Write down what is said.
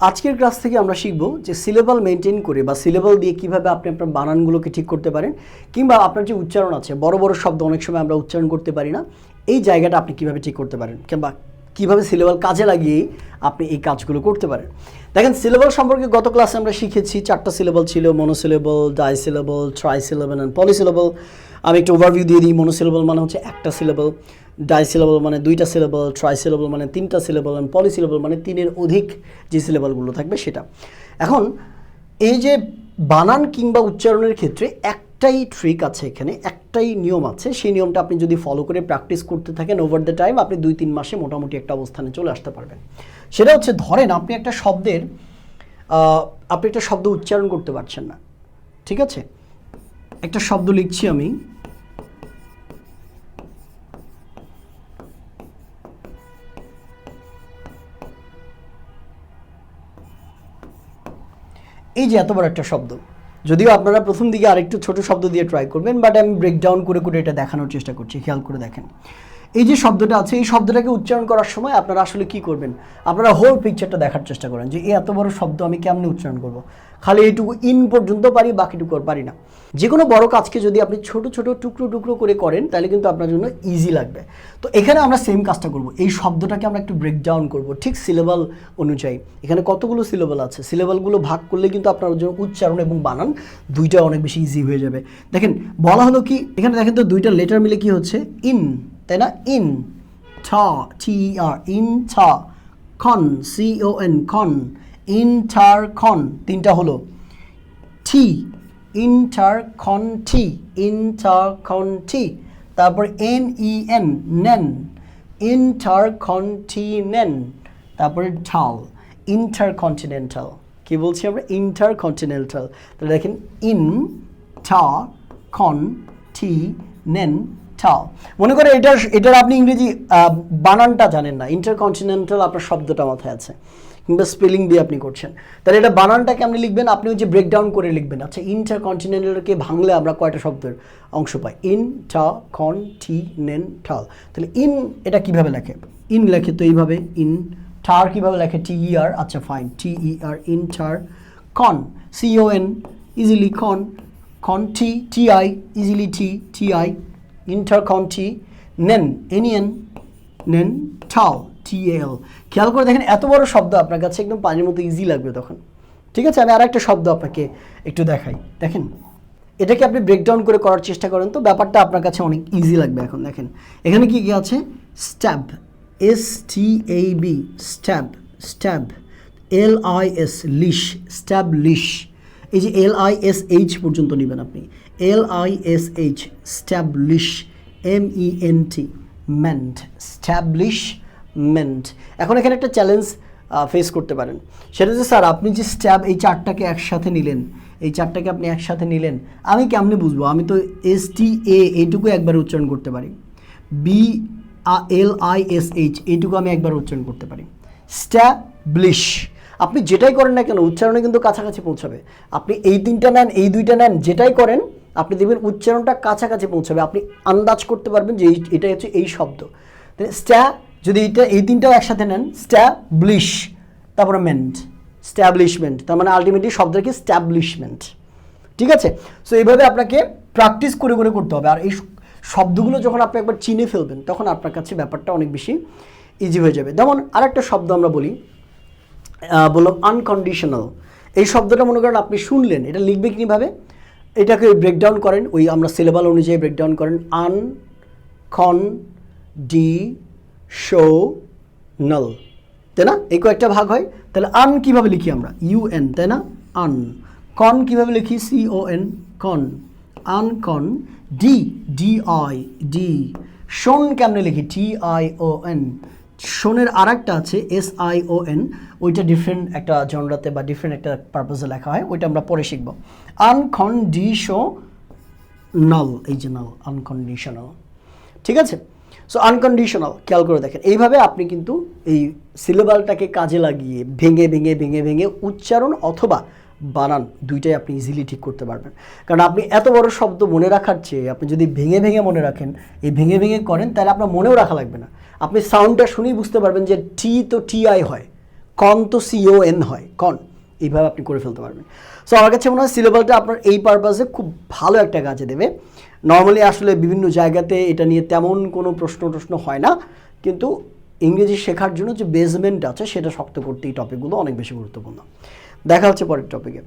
আজকের ক্লাস থেকে আমরা শিখব যে সিলেবাল মেনটেন করে বা সিলেবাল দিয়ে কিভাবে আপনি আপনার বানানগুলোকে ঠিক করতে পারেন, কিংবা আপনার যে উচ্চারণ আছে বড় বড় শব্দ অনেক সময় আমরা উচ্চারণ করতে পারি না, এই জায়গাটা আপনি কিভাবে ঠিক করতে পারেন, কিংবা কিভাবে সিলেবাল কাজে লাগিয়ে আপনি এই কাজগুলো করতে পারেন। দেখেন, সিলেবাল সম্পর্কে গত ক্লাসে আমরা শিখেছি 4টা সিলেবাল ছিল: মনোসিলেবল, ডাইসিলেবল, ট্রাইসিলেবল অ্যান্ড পলিসিলেবল। আমি একটু ওভারভিউ দিয়ে দিই। মনোসিলেবল মানে হচ্ছে একটা সিলেবল, ডাইসিলেবল মানে 2টা সিলেবল, ট্রাইসিলেবল মানে 3টা সিলেবল, অ্যান্ড পলিসিলেবল মানে 3-এর অধিক যে সিলেবলগুলো থাকবে সেটা। এখন এই যে বানান কিংবা উচ্চারণের ক্ষেত্রে একটাই ট্রিক আছে, এখানে একটাই নিয়ম আছে। সেই নিয়মটা আপনি যদি ফলো করে প্র্যাকটিস করতে থাকেন ওভার দ্য টাইম, আপনি 2-3 মাসে মোটামুটি একটা অবস্থানে চলে আসতে পারবেন। সেটা হচ্ছে, ধরেন আপনি একটা শব্দ উচ্চারণ করতে পারছেন না, ঠিক আছে? একটা শব্দ লিখছি আমি, এই যে এত বড় একটা শব্দ, যদিও আপনারা প্রথম দিকে আরেকটু ছোট শব্দ দিয়ে ট্রাই করবেন, বাট আমি ব্রেকডাউন করে করে এটা দেখানোর চেষ্টা করছি। খেয়াল করে দেখেন, এই যে শব্দটা আছে, এই শব্দটাকে উচ্চারণ করার সময় আপনারা আসলে কি করবেন, আপনারা হোল পিকচারটা দেখার চেষ্টা করেন যে এই এত বড় শব্দ আমি কেমনে উচ্চারণ করব। খালি এইটুকু ইন পর্যন্ত পারি, বাকিটুকু আর পারি না। যে কোনো বড় কাজকে যদি আপনি ছোট ছোট টুকরো টুকরো করে করেন তাহলে কিন্তু আপনার জন্য ইজি লাগবে। তো এখানে আমরা সেম কাজটা করব, এই শব্দটাকে আমরা একটু ব্রেকডাউন করব ঠিক সিলেবাল অনুযায়ী। এখানে কতগুলো সিলেবাল আছে, সিলেবালগুলো ভাগ করলে কিন্তু আপনার জন্য উচ্চারণ এবং বানান দুইটা অনেক বেশি ইজি হয়ে যাবে। দেখেন, বলা হলো কি, এখানে দেখেন তো দুইটা লেটার মিলে কি হচ্ছে, ইন, তাই না? ইন, টা, টি-ই-আর, ইন টা, খন, সি-ও-এন, খন, ইন্টার খন, তিনটা হলো। টি, ইন্টারকন্টি, ইন্টারকন্টি, তারপর এন-ই-এন, নেন, ইন্টারকন্টিনেন, তারপরে ঠাল, ইন্টারকন্টিনেন্টাল। কি বলছি আমরা? ইন্টারকন্টিনেন্টাল। তাহলে দেখেন, ইন, টা, খন, টি, নেন, ঠাল। মনে করে এটার আপনি ইংরেজি বানানটা জানেন না, ইন্টারকন্টিনেন্টাল আপনার শব্দটা মাথায় আছে, কিংবা স্পেলিং দিয়ে আপনি করছেন, তাহলে এটা বানানটাকে আপনি লিখবেন, আপনি ওই যে ব্রেকডাউন করে লিখবেন। আচ্ছা, ইন্টারকন্টিনেন্টালকে ভাঙলে আমরা কয়টা শব্দের অংশ পাই? ইন, টা, খন, টি, নেন, ঠাল। তাহলে ইন এটা কিভাবে লেখে? ইন লেখে তো এইভাবে, ইন। ঠার কিভাবে লেখে? টি-ই-আর, আচ্ছা ফাইন, টি-ই-আর, ইন্টার। খন, সি-ও-এন, ইজিলি খন। খন, টি, টি-আই, ইজিলি টি, টি-আই, ইন্টারকন্টি। নেন, এন-ই-এন, নেন, ঠাল, টি-এল। খেয়াল করে দেখেন, এত বড় শব্দ আপনার কাছে একদম পানির মতো ইজি লাগবে তখন। ঠিক আছে, আমি আর একটা শব্দ আপনাকে একটু দেখাই। দেখেন, এটাকে আপনি ব্রেকডাউন করে করার চেষ্টা করেন তো ব্যাপারটা আপনার কাছে অনেক ইজি লাগবে। এখন দেখেন, এখানে কি কি আছে? Stab, S T A B, stab, stab. L I S, lish, stablish. এই যে এল-আই-এস-এইচ পর্যন্ত নেবেন আপনি, L I S H, stablish. M E N T, ment, stablishment. এখন এখানে একটা চ্যালেঞ্জ ফেস করতে পারেন, সেটা হচ্ছে, স্যার আপনি যে স্ট্যাব এই চারটাকে একসাথে নিলেন, এই চারটাকে আপনি একসাথে নিলেন, আমি কেমনে বুঝবো? আমি তো এস-টি-এ এইটুকু একবার উচ্চারণ করতে পারি, বি-এল-আই-এস-এইচ এইটুকু আমি একবার উচ্চারণ করতে পারি। স্ট্যাবলিশ, আপনি যেটাই করেন না কেন উচ্চারণে কিন্তু কাছাকাছি পৌঁছাবে। আপনি এই 3টা নেন, এই 2টা নেন, যেটাই করেন আপনি দেখবেন উচ্চারণটা কাছাকাছি পৌঁছাবে। আপনি আন্দাজ করতে পারবেন যে এটা হচ্ছে এই শব্দ। স্ট্যা, যদি এই 3টাও একসাথে নেন, স্ট্যাবলিশ, তারপরে মেন্ট, স্ট্যাবলিশমেন্ট, তার মানে আলটিমেটলি শব্দটা কি? স্ট্যাবলিশমেন্ট। ঠিক আছে? সো এইভাবে আপনাকে প্র্যাকটিস করে করে করতে হবে। আর এই শব্দগুলো যখন আপনি একবার চিনে ফেলবেন তখন আপনার কাছে ব্যাপারটা অনেক বেশি ইজি হয়ে যাবে। যেমন আরেকটা শব্দ আমরা বললাম আনকন্ডিশনাল। এই শব্দটা মনে করেন আপনি শুনলেন, এটা লিখবে কীভাবে? এটাকে ব্রেকডাউন করেন, ওই আমরা সিলেবাল অনুযায়ী ব্রেকডাউন করেন। আন, খন, ডি, শো, নল, তাই না? এই কয়েকটা ভাগ হয়। তাহলে আন কীভাবে লিখি আমরা? ইউ-এন, তাই না? আন। কন কীভাবে লিখি? সি-ও-এন, কন, আনকন। D, D-I, D. শোন কেমনে লিখি? টি-আই-ও-এন। শোনের আর একটা আছে এস-আই-ও-এন, ওইটা ডিফারেন্ট একটা জনরাতে বা ডিফারেন্ট একটা পারপাসে লেখা হয়, ওইটা আমরা পরে শিখব। আনকন্ডিশনাল, এই যে নাল, আনকন্ডিশনাল। ঠিক আছে? সো আনকন্ডিশনাল, খেয়াল করে দেখেন, এইভাবে আপনি কিন্তু এই সিলেবালটাকে কাজে লাগিয়ে ভেঙে ভেঙে ভেঙে ভেঙে উচ্চারণ অথবা বানান দুইটাই আপনি ইজিলি ঠিক করতে পারবেন। কারণ আপনি এত বড় শব্দ মনে রাখার চেয়ে আপনি যদি ভেঙে ভেঙে মনে রাখেন, এই ভেঙে ভেঙে করেন, তাহলে আপনার মনেও রাখা লাগবে না। আপনি সাউন্ডটা শুনেই বুঝতে পারবেন যে টি তো টি-আই হয়, কন তো CON হয়, কন, এইভাবে আপনি করে ফেলতে পারবেন। সো আমার কাছে মনে হয় সিলেবালটা আপনার এই পারপাসে খুব ভালো একটা কাজে দেবে। নর্মালি আসলে বিভিন্ন জায়গাতে এটা নিয়ে তেমন কোনো প্রশ্ন হয় না, কিন্তু ইংরেজি শেখার জন্য যে বেসমেন্ট আছে সেটা শক্ত করতে এই টপিকগুলো অনেক বেশি গুরুত্বপূর্ণ। দেখা হচ্ছে পরের টপিকে।